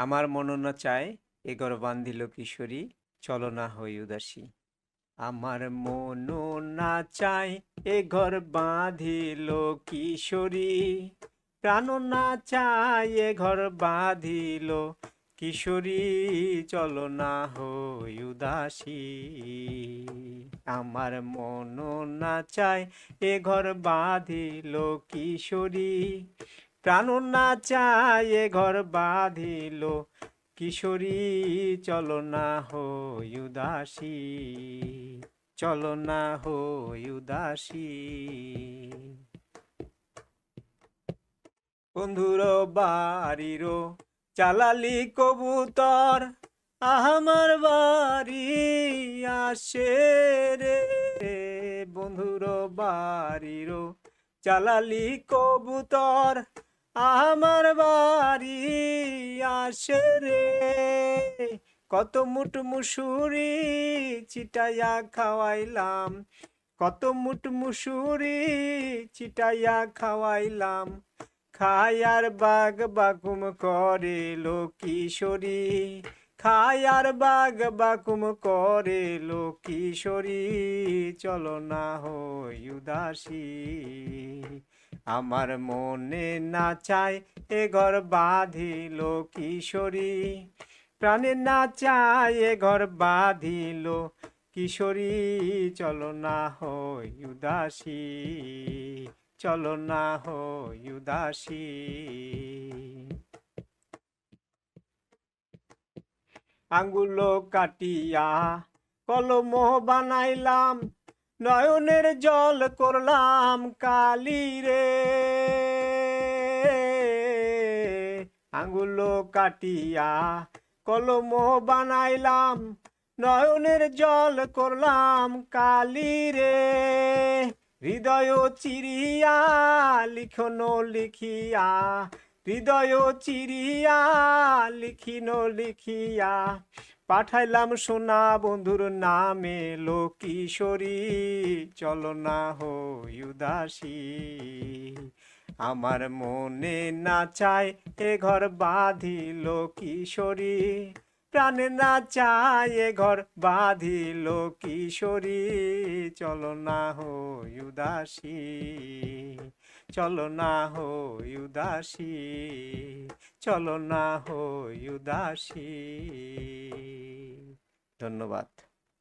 আমার মননা চায় এ ঘর বান্ধিল কিশোরী, চলো না হই উদাসী। আমার মননা চায় এ ঘর বাঁধিল কিশোরী, প্রাণনা চায় এ ঘর বাঁধিল কিশোরী, চলো না হই উদাসী। আমার মননা চায় এ ঘর বাঁধিল কিশোরী, প্রাণনা চায় এ ঘর বাঁধিল কিশোরী, চলো না হই উদাসী, চলো না হই উদাসী। বন্ধুর বাড়ির চালালি কবুতর আমার বাড়ি আসে রে, বন্ধুর বাড়ির চালালি কবুতর আমার বাড়ি আসে রে। কত মুঠ মুসুরি চিটাইয়া খাওয়াইলাম, কত মুঠ মুসুরি চিটাইয়া খাওয়াইলাম, খায়ার বাগ বাকুম করে লো কিশোরী, খায়ার বাগ বাকুম করে লো কিশোরী, চলো না হই উদাসী। আমার মনে না চায় এ ঘর বাঁধিল কিশোরী, প্রাণে না চায় এ ঘর বাঁধিল কিশোরী, চলো না হই উদাসী, চলো না হই উদাসী। আঙ্গুল কাটিয়া কলম বানাইলাম, নয়নের জল করলাম কালি রে, আঙ্গুল কাটিয়া কলম বানাইলাম, নয়নের জল করলাম কালি রে। হৃদয় চিরিয়া লিখন লিখিয়া, হৃদয় চিরিয়া লিখিন লিখিয়া, পাঠাইলাম সোনা বন্ধুর নামে লো কিশোরী, চলো না হই উদাসী। আমার মনে না চায় এ ঘর বাঁধিল কিশোরী, প্রাণে না চায় এ ঘর বাঁধিল কিশোরী, চলো না হই উদাসী, চলো না হই উদাসী, চলো না হই উদাসী। ধন্যবাদ।